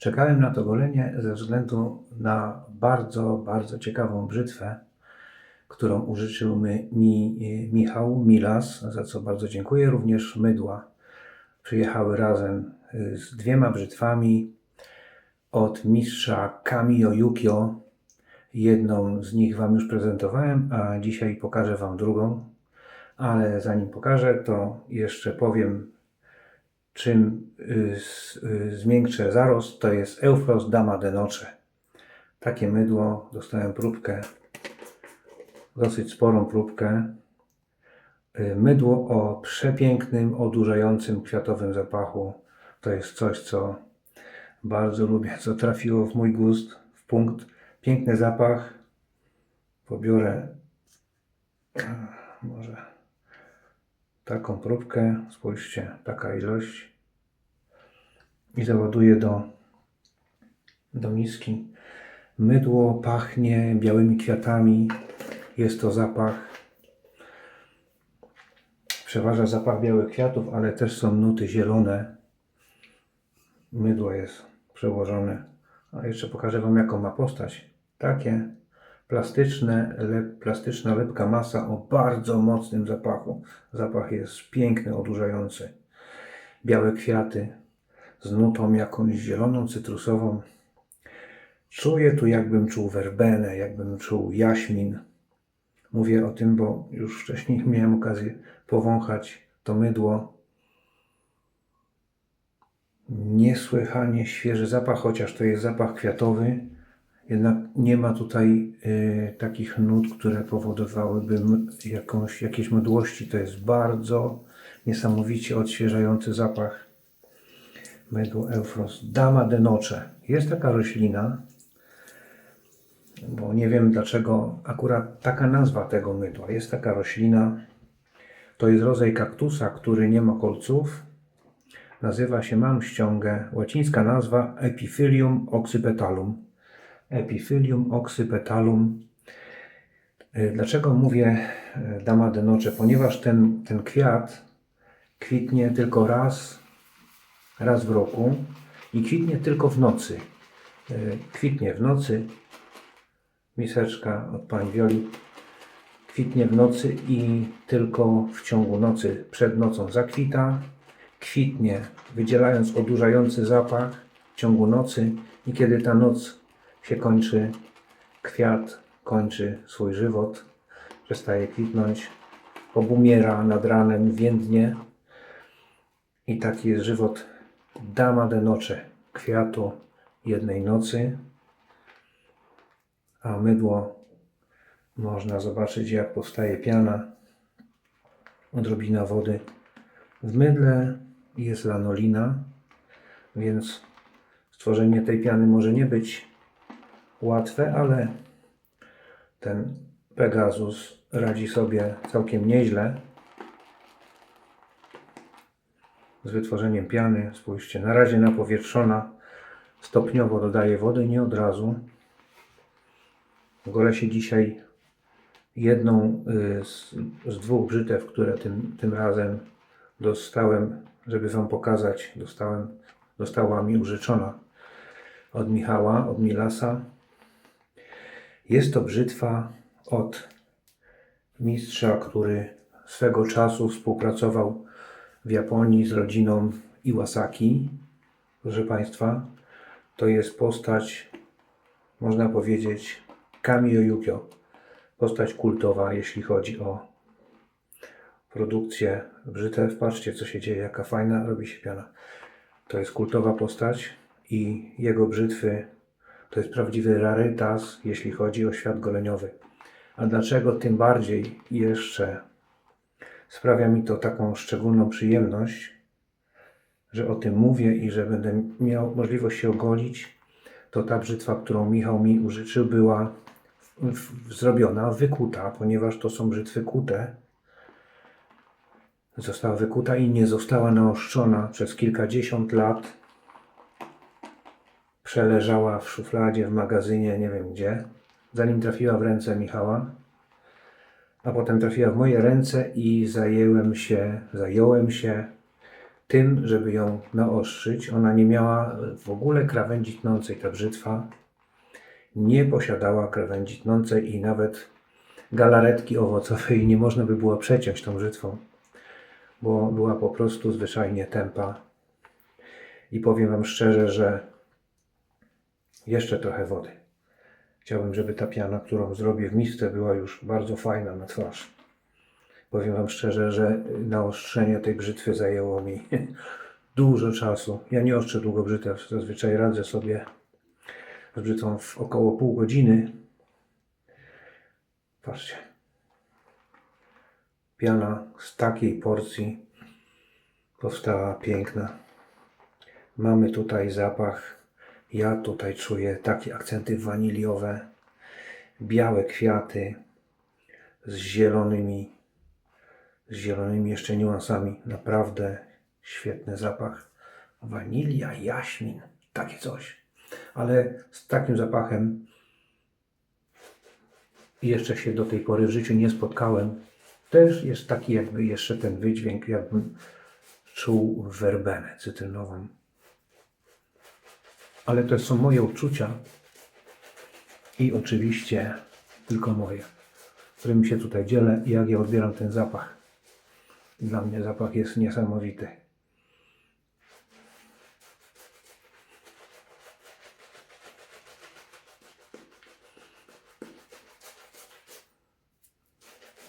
Czekałem na to golenie ze względu na bardzo, bardzo ciekawą brzytwę, którą użyczył mi Michał Milas, za co bardzo dziękuję. Również mydła przyjechały razem z 2 brzytwami od mistrza Kamiyo Yukio. Jedną z nich Wam już prezentowałem, a dzisiaj pokażę Wam drugą. Ale zanim pokażę, to jeszcze powiem, czym zmiękczę zarost. To jest Eufrost Dama de Noche. Takie mydło, dostałem próbkę, dosyć sporą próbkę. Mydło o przepięknym, odurzającym kwiatowym zapachu. To jest coś, co bardzo lubię, co trafiło w mój gust, w punkt. Piękny zapach. Pobiorę może taką próbkę, spójrzcie, taka ilość, i załaduję do miski. Mydło pachnie białymi kwiatami. Jest to zapach, przeważa zapach białych kwiatów, ale też są nuty zielone. Mydło jest przełożone. A jeszcze pokażę Wam, jaką ma postać. Takie plastyczna, lepka masa o bardzo mocnym zapachu. Zapach jest piękny, odurzający. Białe kwiaty z nutą jakąś zieloną, cytrusową. Czuję tu, jakbym czuł werbenę, jakbym czuł jaśmin. Mówię o tym, bo już wcześniej miałem okazję powąchać to mydło. Niesłychanie świeży zapach, chociaż to jest zapach kwiatowy. Jednak nie ma tutaj takich nut, które powodowałyby jakieś mdłości. To jest bardzo niesamowicie odświeżający zapach. Mydło Eufrost Dama de Noche. Jest taka roślina, bo nie wiem dlaczego akurat taka nazwa tego mydła. Jest taka roślina, to jest rodzaj kaktusa, który nie ma kolców. Nazywa się, mam ściągę, łacińska nazwa Epiphyllum oxypetalum. Epiphyllum oxypetalum. Dlaczego mówię Dama de Noche? Ponieważ ten kwiat kwitnie tylko raz w roku i kwitnie tylko w nocy. Kwitnie w nocy. Miseczka od pani Wioli. Kwitnie w nocy i tylko w ciągu nocy, przed nocą zakwita. Kwitnie, wydzielając odurzający zapach w ciągu nocy, i kiedy ta noc się kończy, kwiat kończy swój żywot, przestaje kwitnąć, obumiera nad ranem, więdnie, i taki jest żywot Dama de Noche, kwiatu jednej nocy. A mydło, można zobaczyć, jak powstaje piana, odrobina wody. W mydle jest lanolina, więc stworzenie tej piany może nie być łatwe, ale ten Pegasus radzi sobie całkiem nieźle z wytworzeniem piany. Spójrzcie, na razie napowietrzona, stopniowo dodaję wody, nie od razu. Golę się dzisiaj jedną z 2 brzytew, które tym razem dostałem, żeby Wam pokazać. Dostała mi użyczona od Michała, od Milasa. Jest to brzytwa od mistrza, który swego czasu współpracował w Japonii z rodziną Iwasaki. Proszę Państwa, to jest postać, można powiedzieć, Kamiyo Yukio. Postać kultowa, jeśli chodzi o produkcję brzytew. Patrzcie, co się dzieje, jaka fajna robi się piana. To jest kultowa postać i jego brzytwy to jest prawdziwy rarytas, jeśli chodzi o świat goleniowy. A dlaczego tym bardziej jeszcze sprawia mi to taką szczególną przyjemność, że o tym mówię i że będę miał możliwość się ogolić, to ta brzytwa, którą Michał mi użyczył, była zrobiona, wykuta, ponieważ to są brzytwy kute. Została wykuta i nie została naoszczona przez kilkadziesiąt lat. Przeleżała w szufladzie, w magazynie, nie wiem gdzie, zanim trafiła w ręce Michała. A potem trafiła w moje ręce i zająłem się tym, żeby ją naostrzyć. Ona nie miała w ogóle krawędzi tnącej. Ta brzytwa nie posiadała krawędzi tnącej i nawet galaretki owocowej nie można by było przeciąć tą brzytwą, bo była po prostu zwyczajnie tępa. I powiem Wam szczerze, że jeszcze trochę wody. Chciałbym, żeby ta piana, którą zrobię w misce, była już bardzo fajna na twarz. Powiem Wam szczerze, że naostrzenie tej brzytwy zajęło mi dużo czasu. Ja nie ostrzę długo brzytew, zazwyczaj radzę sobie z brzytwą w około pół godziny. Patrzcie. Piana z takiej porcji powstała piękna. Mamy tutaj zapach. Ja tutaj czuję takie akcenty waniliowe, białe kwiaty z zielonymi jeszcze niuansami. Naprawdę świetny zapach. Wanilia, jaśmin, takie coś. Ale z takim zapachem jeszcze się do tej pory w życiu nie spotkałem. Też jest taki jakby jeszcze ten wydźwięk, jakbym czuł werbenę cytrynową. Ale to są moje uczucia i oczywiście tylko moje, którymi się tutaj dzielę i jak ja odbieram ten zapach. Dla mnie zapach jest niesamowity.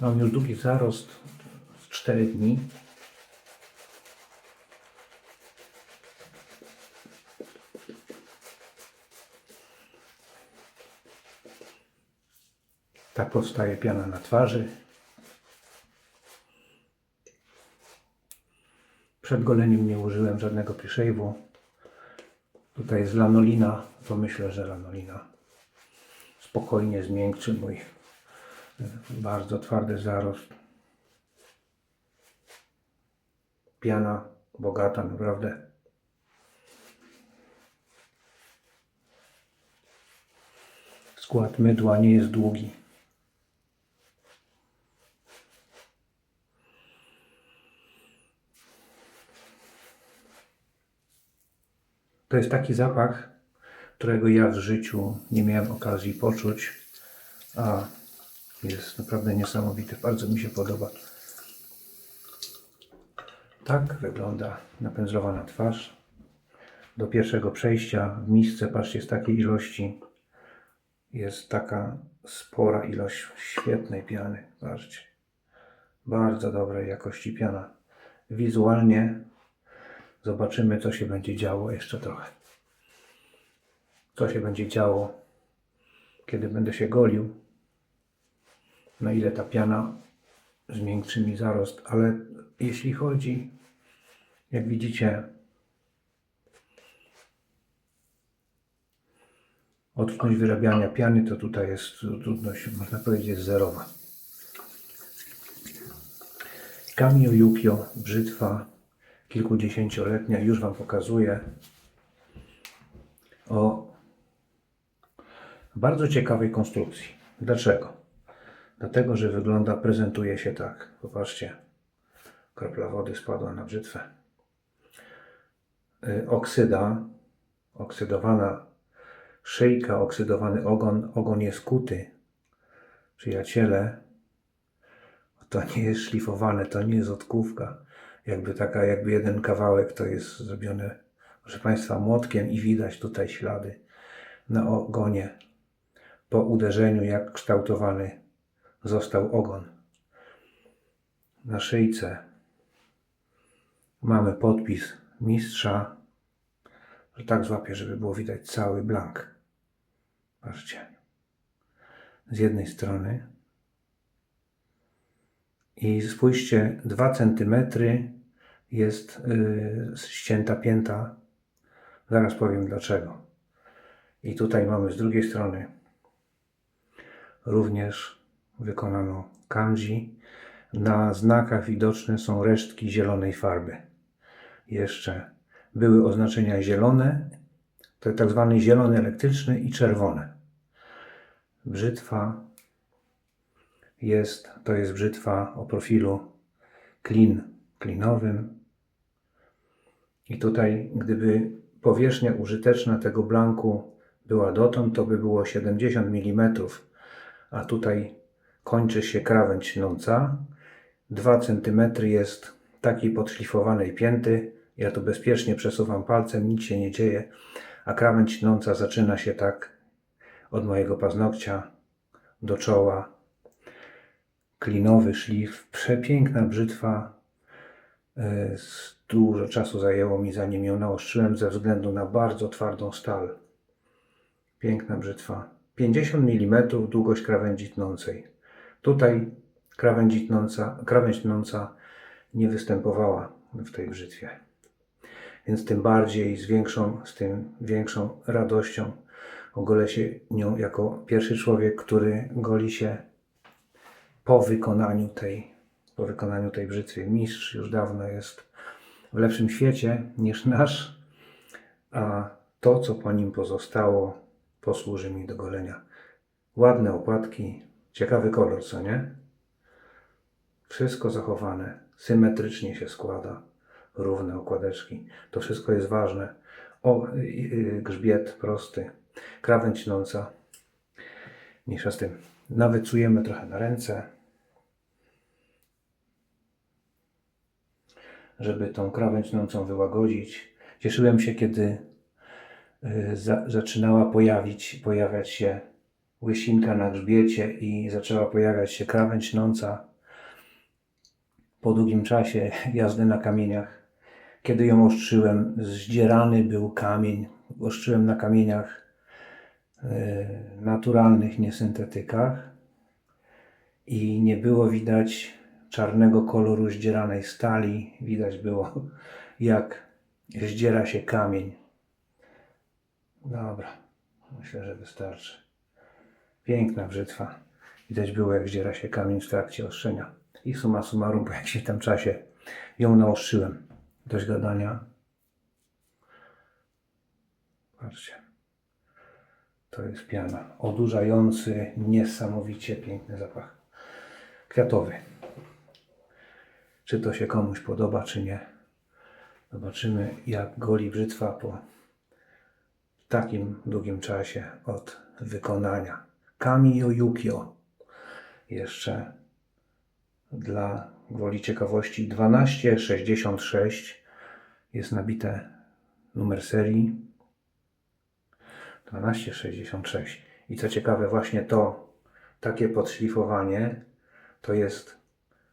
Mam już długi zarost z 4 dni. Tak powstaje piana na twarzy. Przed goleniem nie użyłem żadnego pre-shave'u. Tutaj jest lanolina, to myślę, że lanolina spokojnie zmiękczy mój bardzo twardy zarost. Piana bogata, naprawdę. Skład mydła nie jest długi. To jest taki zapach, którego ja w życiu nie miałem okazji poczuć, a jest naprawdę niesamowity. Bardzo mi się podoba. Tak wygląda napędzlowana twarz. Do pierwszego przejścia w misce, patrzcie, z takiej ilości jest taka spora ilość świetnej piany. Patrzcie. Bardzo dobrej jakości piana. Wizualnie zobaczymy, co się będzie działo jeszcze trochę. Co się będzie działo, kiedy będę się golił. Na ile ta piana zmiękczy mi zarost. Ale jeśli chodzi, jak widzicie, o trudność wyrabiania piany, to tutaj jest trudność, można powiedzieć, zerowa. Kamio Yukio, brzytwa kilkudziesięcioletnia, już Wam pokazuję, o bardzo ciekawej konstrukcji. Dlaczego? Dlatego, że wygląda, prezentuje się tak. Popatrzcie, kropla wody spadła na brzytwę. Oksyda, oksydowana szyjka, oksydowany ogon. Ogon jest kuty. Przyjaciele, to nie jest szlifowane, to nie jest odkówka. Jakby jeden kawałek to jest zrobione, proszę Państwa, młotkiem i widać tutaj ślady na ogonie. Po uderzeniu, jak kształtowany został ogon. Na szyjce mamy podpis mistrza, że tak złapię, żeby było widać cały blank. Patrzcie. Z jednej strony. I spójrzcie, 2 cm jest ścięta pięta. Zaraz powiem dlaczego. I tutaj mamy z drugiej strony również wykonano kanji. Na znakach widoczne są resztki zielonej farby. Jeszcze były oznaczenia zielone, to tak zwany zielony elektryczny i czerwone. Brzytwa to jest brzytwa o profilu klinowym. I tutaj, gdyby powierzchnia użyteczna tego blanku była dotąd, to by było 70 mm, a tutaj kończy się krawędź tnąca. 2 cm jest takiej podszlifowanej pięty. Ja tu bezpiecznie przesuwam palcem, nic się nie dzieje, a krawędź tnąca zaczyna się tak od mojego paznokcia do czoła. Klinowy szlif, przepiękna brzytwa. Dużo czasu zajęło mi, zanim ją naostrzyłem, ze względu na bardzo twardą stal. Piękna brzytwa. 50 mm długość krawędzi tnącej. Tutaj krawędź tnąca nie występowała w tej brzytwie. Więc tym bardziej z tym większą radością ogolę się nią jako pierwszy człowiek, który goli się po wykonaniu tej brzytwy. Mistrz już dawno jest w lepszym świecie niż nasz, a to, co po nim pozostało, posłuży mi do golenia. Ładne opłatki, ciekawy kolor, co nie? Wszystko zachowane, symetrycznie się składa, równe okładeczki. To wszystko jest ważne. Grzbiet prosty, krawędź tnąca. Mniejsza z tym. Nawycujemy trochę na ręce, żeby tą krawędź tnącą wyłagodzić. Cieszyłem się, kiedy zaczynała pojawiać się łysinka na grzbiecie i zaczęła pojawiać się krawędź tnąca po długim czasie jazdy na kamieniach. Kiedy ją ostrzyłem, zdzierany był kamień. Ostrzyłem na kamieniach naturalnych, nie syntetykach i nie było widać czarnego koloru zdzieranej stali. Widać było, jak zdziera się kamień. Dobra, myślę, że wystarczy. Piękna brzytwa. Widać było, jak zdziera się kamień w trakcie ostrzenia. I summa summarum, po jakimś tam czasie ją naostrzyłem. Dość gadania. Patrzcie. To jest piana. Odurzający, niesamowicie piękny zapach kwiatowy. Czy to się komuś podoba, czy nie. Zobaczymy, jak goli brzytwa po takim długim czasie od wykonania. Kamiyo Yukio. Jeszcze dla gwoli ciekawości 1266 jest nabite numer serii 1266. I co ciekawe, właśnie takie podszlifowanie to jest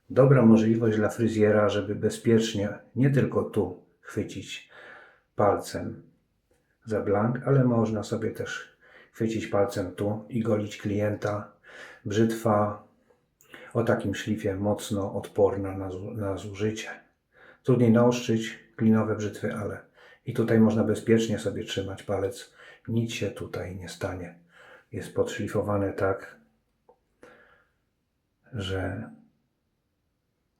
dobra możliwość dla fryzjera, żeby bezpiecznie nie tylko tu chwycić palcem za blank, ale można sobie też chwycić palcem tu i golić klienta. Brzytwa o takim szlifie mocno odporna na zużycie. Trudniej naostrzyć klinowe brzytwy, ale i tutaj można bezpiecznie sobie trzymać palec. Nic się tutaj nie stanie. Jest podszlifowane tak, że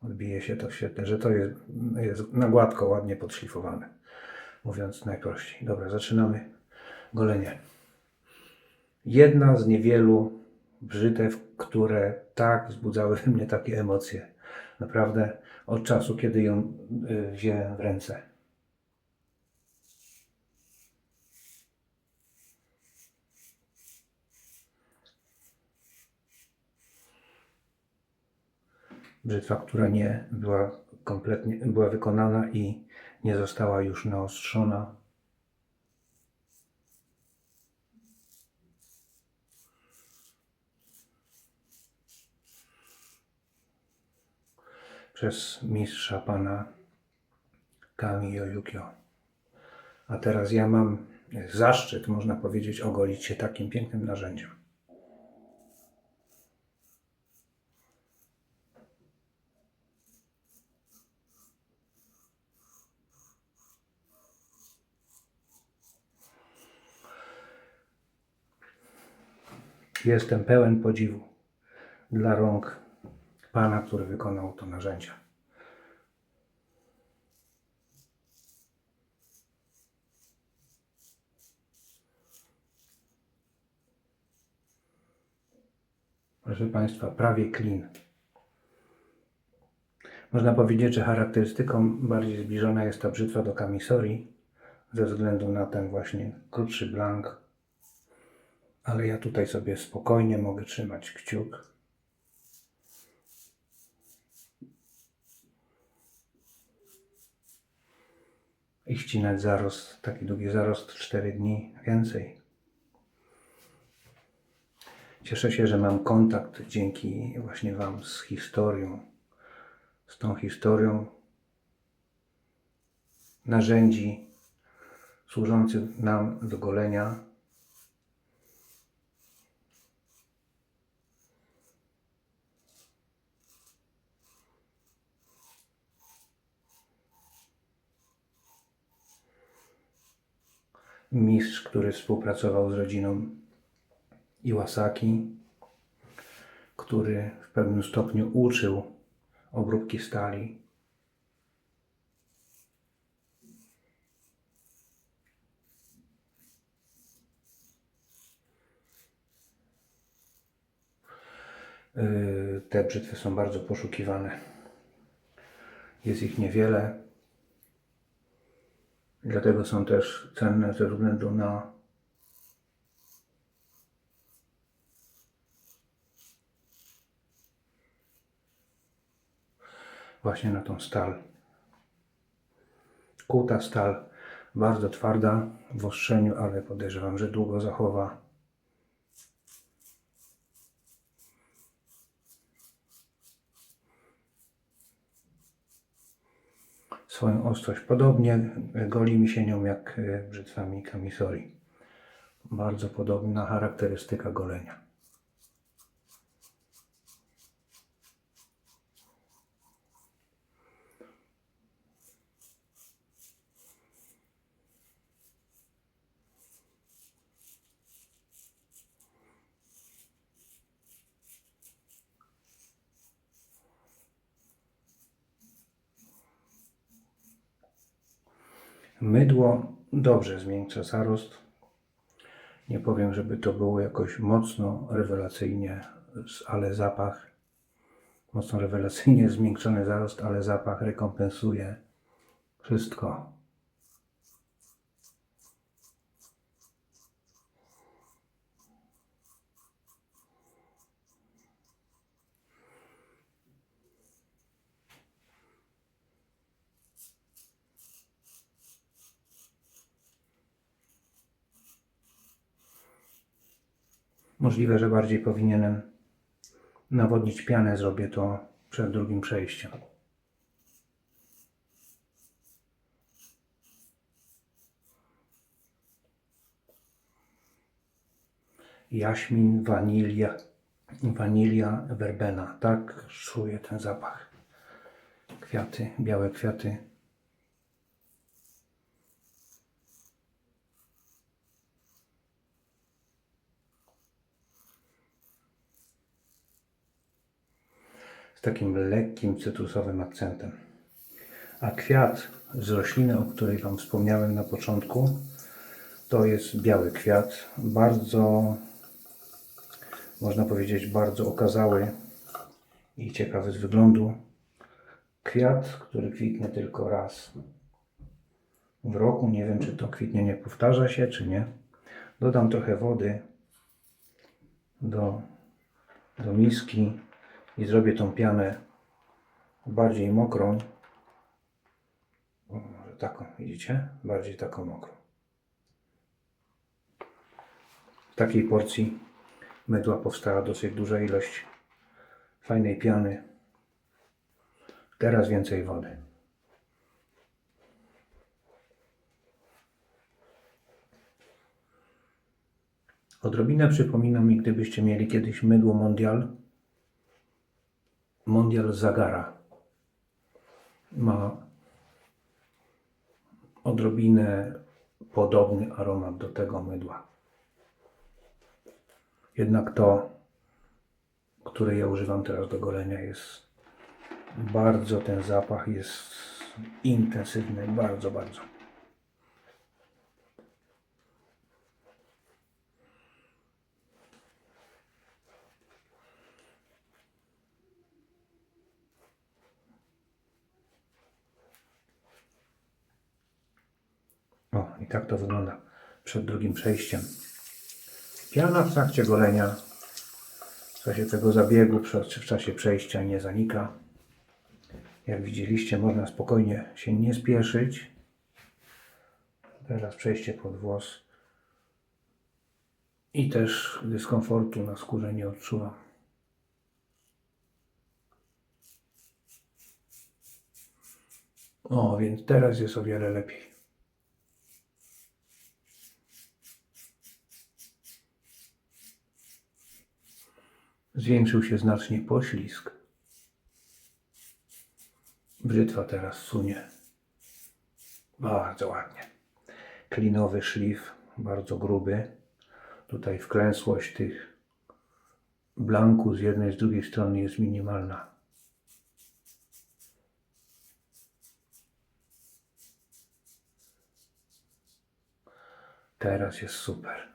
odbije się to świetnie, że to jest na gładko, ładnie podszlifowane. Mówiąc najprościej. Dobra, zaczynamy golenie. Jedna z niewielu brzytew, które tak wzbudzały we mnie takie emocje. Naprawdę od czasu, kiedy ją wziąłem w ręce. Brzytwa, która nie była kompletnie, była wykonana i nie została już naostrzona. Przez mistrza pana Kamiyo Yukio. A teraz ja mam zaszczyt, można powiedzieć, ogolić się takim pięknym narzędziem. Jestem pełen podziwu dla rąk pana, który wykonał to narzędzie. Proszę Państwa, prawie klin. Można powiedzieć, że charakterystyką bardziej zbliżona jest ta brzytwa do kamisorii, ze względu na ten właśnie krótszy blank. Ale ja tutaj sobie spokojnie mogę trzymać kciuk. I ścinać zarost, taki długi zarost 4 dni więcej. Cieszę się, że mam kontakt dzięki właśnie Wam z historią, z tą historią narzędzi służących nam do golenia. Mistrz, który współpracował z rodziną Iwasaki, który w pewnym stopniu uczył obróbki stali. Te brzytwy są bardzo poszukiwane. Jest ich niewiele. Dlatego są też cenne ze względu na właśnie na tą stal. Kłuta stal, bardzo twarda w ostrzeniu, ale podejrzewam, że długo zachowa swoją ostrość. Podobnie goli mi się nią jak brzytwami kamisorii. Bardzo podobna charakterystyka golenia. Mydło dobrze zmiękcza zarost. Nie powiem, żeby to było jakoś mocno rewelacyjnie, ale zapach, mocno rewelacyjnie zmiękczony zarost, ale zapach rekompensuje wszystko. Możliwe, że bardziej powinienem nawodnić pianę. Zrobię to przed drugim przejściem. Jaśmin, wanilia, werbena. Tak czuję ten zapach. Kwiaty, białe kwiaty. Z takim lekkim cytrusowym akcentem. A kwiat z rośliny, o której Wam wspomniałem na początku, to jest biały kwiat. Bardzo, można powiedzieć, bardzo okazały i ciekawy z wyglądu. Kwiat, który kwitnie tylko raz w roku. Nie wiem, czy to kwitnienie powtarza się, czy nie. Dodam trochę wody do miski i zrobię tą pianę bardziej mokrą. O, może taką, widzicie? Bardziej taką mokrą. W takiej porcji mydła powstała dosyć duża ilość fajnej piany. Teraz więcej wody. Odrobinę przypomina mi, gdybyście mieli kiedyś mydło Mondial Zagara. Ma odrobinę podobny aromat do tego mydła. Jednak to, które ja używam teraz do golenia, jest bardzo, ten zapach jest intensywny, bardzo, bardzo. tak to wygląda przed drugim przejściem. Piana w trakcie golenia, w czasie tego zabiegu, w czasie przejścia nie zanika. Jak widzieliście, można spokojnie się nie spieszyć. Teraz przejście pod włos. I też dyskomfortu na skórze nie odczuwam. O, więc teraz jest o wiele lepiej. Zwiększył się znacznie poślizg. Brzytwa teraz sunie. Bardzo ładnie. Klinowy szlif, bardzo gruby. Tutaj wklęsłość tych blanku z jednej, z drugiej strony jest minimalna. Teraz jest super.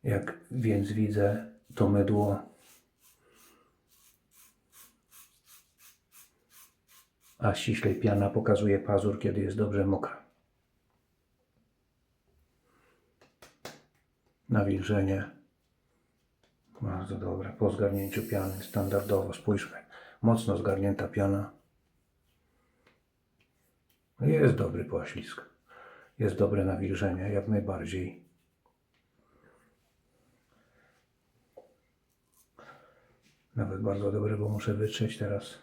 Jak więc widzę, to mydło a ściślej piana pokazuje pazur, kiedy jest dobrze mokra. Nawilżenie bardzo dobre. Po zgarnięciu piany standardowo, spójrzmy, mocno zgarnięta piana. Jest dobry poślizg. Jest dobre nawilżenie, jak najbardziej. Nawet bardzo dobre, bo muszę wytrzeć teraz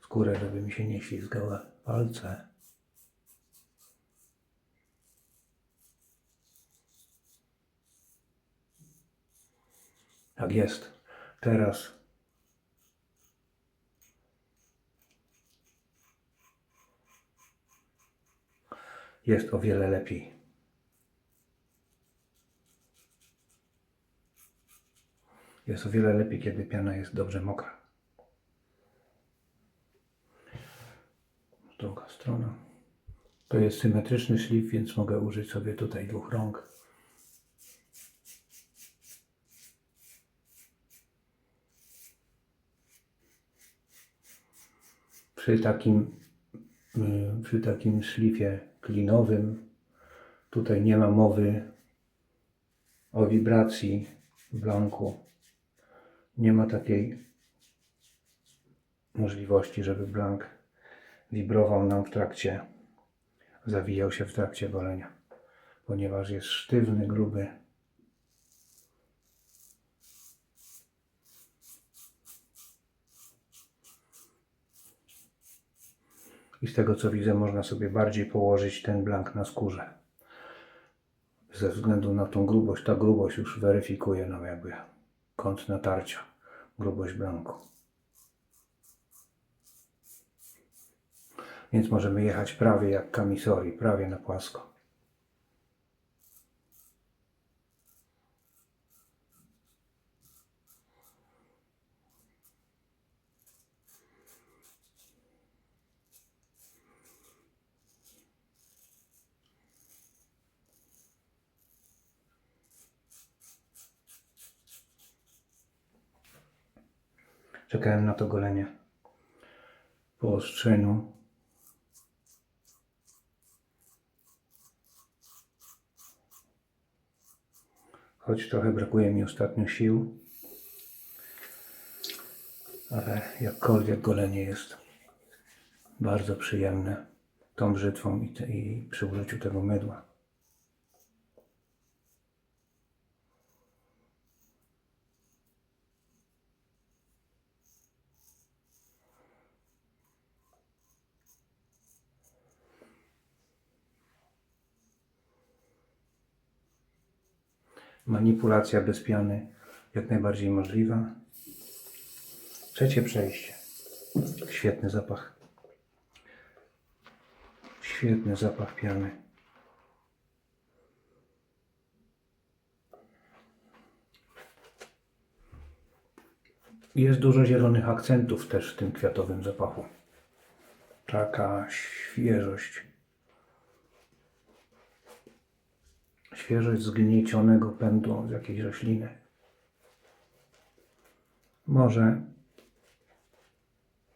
skórę, żeby mi się nie ślizgały palce. Tak jest. Teraz jest o wiele lepiej. Jest o wiele lepiej, kiedy piana jest dobrze mokra. Druga strona. To jest symetryczny szlif, więc mogę użyć sobie tutaj dwóch rąk. Przy takim szlifie klinowym tutaj nie ma mowy o wibracji blanku. Nie ma takiej możliwości, żeby blank wibrował nam w trakcie, zawijał się w trakcie golenia, ponieważ jest sztywny, gruby. I z tego co widzę, można sobie bardziej położyć ten blank na skórze. Ze względu na tą grubość, ta grubość już weryfikuje nam jakby kąt natarcia, grubość blanku. Więc możemy jechać prawie jak kamisori, prawie na płasko. Czekałem na to golenie po ostrzeniu. Choć trochę brakuje mi ostatnio sił, ale jakkolwiek golenie jest bardzo przyjemne tą brzytwą i przy użyciu tego mydła. Manipulacja bez piany jak najbardziej możliwa. Trzecie przejście. Świetny zapach. Świetny zapach piany. Jest dużo zielonych akcentów też w tym kwiatowym zapachu. Taka świeżość. Świeżość zgniecionego pędu z jakiejś rośliny. Może,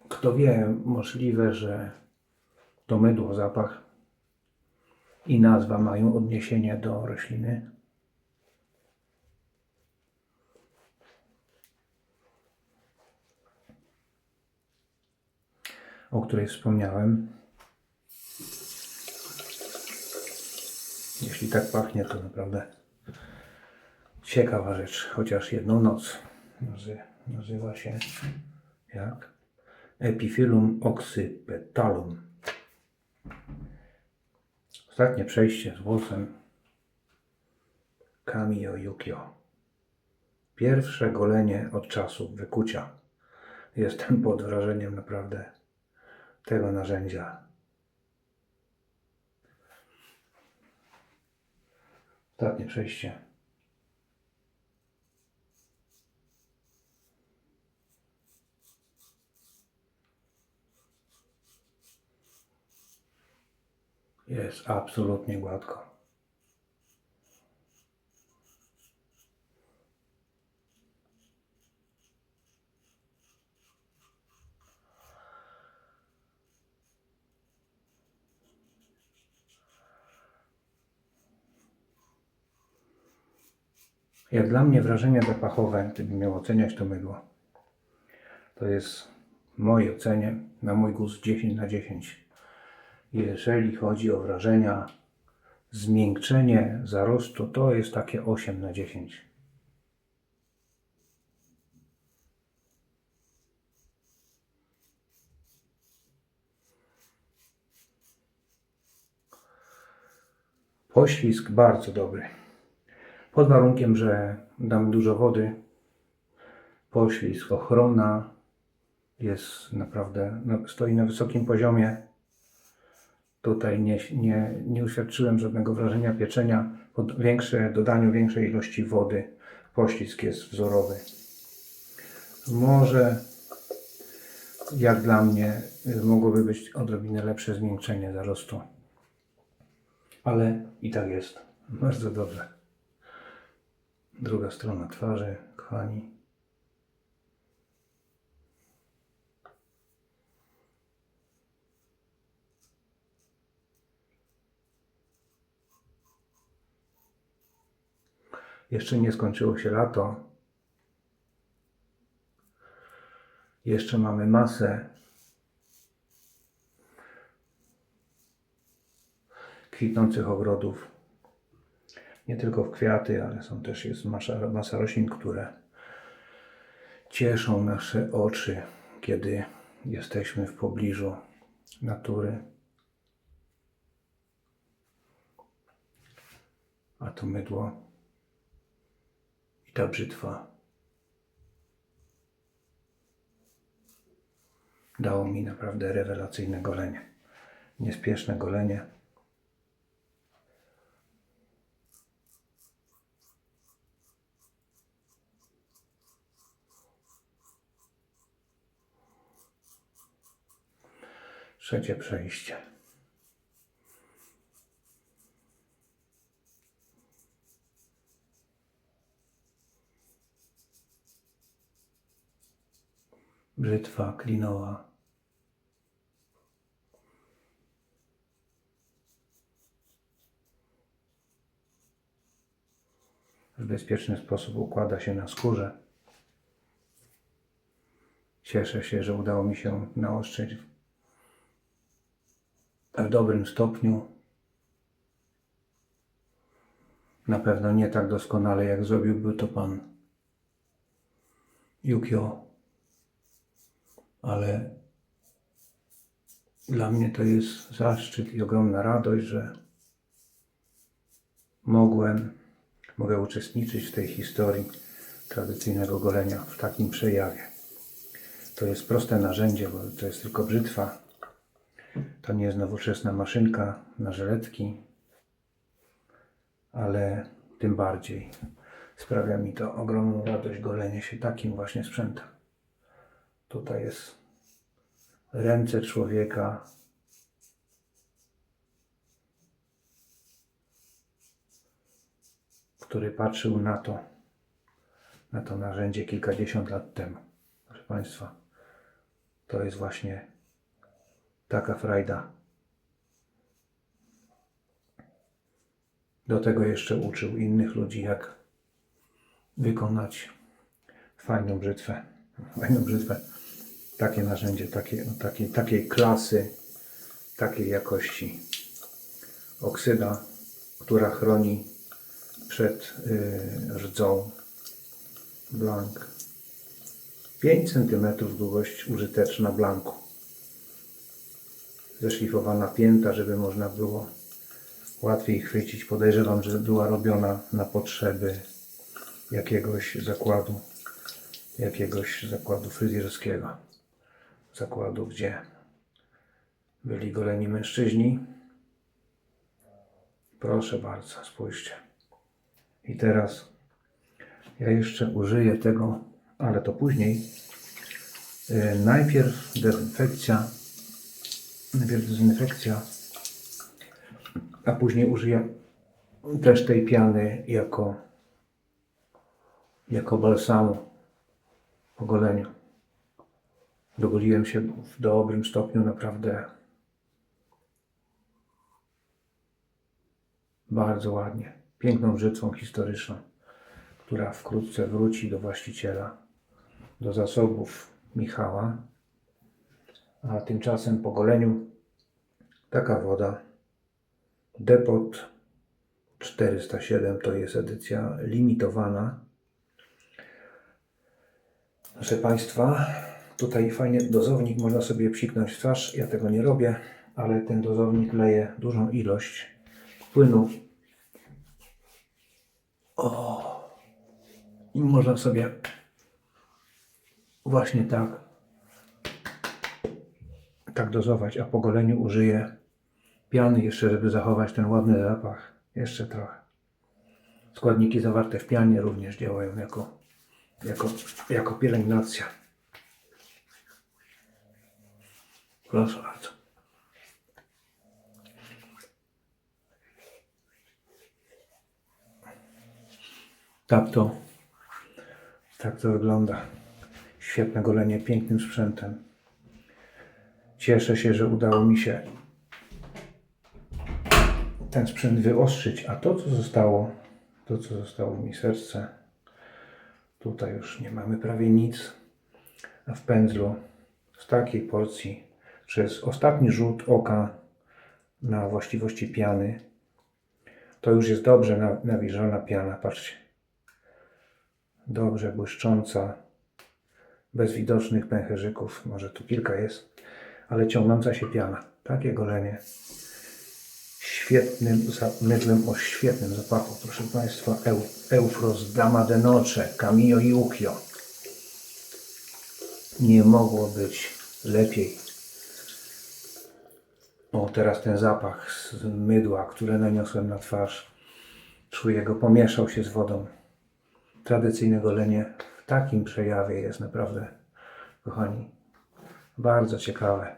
kto wie, możliwe, że to mydło, zapach i nazwa mają odniesienie do rośliny. O której wspomniałem. Jeśli tak pachnie, to naprawdę ciekawa rzecz. Chociaż jedną noc. Nazywa się jak? Epiphyllum oxypetalum. Ostatnie przejście z włosem Kamio Yukio. Pierwsze golenie od czasu wykucia. Jestem pod wrażeniem naprawdę tego narzędzia. Ostatnie przejście. Jest absolutnie gładko. Jak dla mnie wrażenia zapachowe, gdybym miał oceniać to mydło, to jest w mojej ocenie, na mój gust 10 na 10. Jeżeli chodzi o wrażenia, zmiękczenie zarostu, to jest takie 8 na 10. Poślizg bardzo dobry. Pod warunkiem, że dam dużo wody. Poślizg, ochrona jest naprawdę, stoi na wysokim poziomie. Tutaj nie uświadczyłem żadnego wrażenia pieczenia. Po dodaniu większej ilości wody poślizg jest wzorowy. Może, jak dla mnie, mogłoby być odrobinę lepsze zmiękczenie zarostu. Ale i tak jest bardzo dobrze. Druga strona twarzy, kochani. Jeszcze nie skończyło się lato. Jeszcze mamy masę kwitnących ogrodów. Nie tylko w kwiaty, ale jest masa roślin, które cieszą nasze oczy, kiedy jesteśmy w pobliżu natury. A to mydło i ta brzytwa dało mi naprawdę rewelacyjne golenie. Niespieszne golenie. Trzecie przejście. Brzytwa klinowa. W bezpieczny sposób układa się na skórze. Cieszę się, że udało mi się naostrzyć w dobrym stopniu. Na pewno nie tak doskonale, jak zrobiłby to pan Yukio, ale dla mnie to jest zaszczyt i ogromna radość, że mogę uczestniczyć w tej historii tradycyjnego golenia w takim przejawie. To jest proste narzędzie, bo to jest tylko brzytwa. To nie jest nowoczesna maszynka na żyletki, ale tym bardziej sprawia mi to ogromną radość golenie się takim właśnie sprzętem. Tutaj jest ręce człowieka, który patrzył na to narzędzie kilkadziesiąt lat temu. Proszę Państwa, to jest właśnie taka frajda. Do tego jeszcze uczył innych ludzi, jak wykonać fajną brzytwę. Fajną brzytwę. Takie narzędzie, takiej klasy, takiej jakości. Oksyda, która chroni przed rdzą. Blank. 5 cm długość użyteczna blanku. Zeszlifowana pięta, żeby można było łatwiej chwycić. Podejrzewam, że była robiona na potrzeby jakiegoś zakładu fryzjerskiego. Zakładu, gdzie byli goleni mężczyźni. Proszę bardzo, spójrzcie. I teraz ja jeszcze użyję tego, ale to później. Najpierw dezynfekcja, a później użyję też tej piany jako balsamu po goleniu. Dogoliłem się w dobrym stopniu, naprawdę bardzo ładnie. Piękną brzytwą historyczną, która wkrótce wróci do właściciela, do zasobów Michała. A tymczasem po goleniu taka woda Depot 407, to jest edycja limitowana. Proszę Państwa, tutaj fajnie dozownik, można sobie psiknąć w twarz. Ja tego nie robię, ale ten dozownik leje dużą ilość płynu. I można sobie właśnie tak dozować, a po goleniu użyję piany jeszcze, żeby zachować ten ładny zapach. Jeszcze trochę. Składniki zawarte w pianie również działają jako pielęgnacja. Proszę bardzo. Tak to wygląda. Świetne golenie, pięknym sprzętem. Cieszę się, że udało mi się ten sprzęt wyostrzyć, a to co zostało mi serce, tutaj już nie mamy prawie nic, a w pędzlu z takiej porcji przez ostatni rzut oka na właściwości piany, to już jest dobrze nawilżona piana, patrzcie, dobrze błyszcząca, bez widocznych pęcherzyków, może tu kilka jest, ale ciągnąca się piana. Takie golenie mydlem o świetnym zapachu. Proszę Państwa, Eufros Dama de Noche, Camillo y Ucchio. Nie mogło być lepiej. O, teraz ten zapach z mydła, które naniosłem na twarz. Czuję go, pomieszał się z wodą. Tradycyjne golenie w takim przejawie jest naprawdę, kochani, bardzo ciekawe.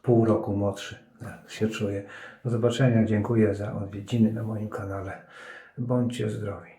Pół roku młodszy się czuję. Do zobaczenia, dziękuję za odwiedziny na moim kanale. Bądźcie zdrowi.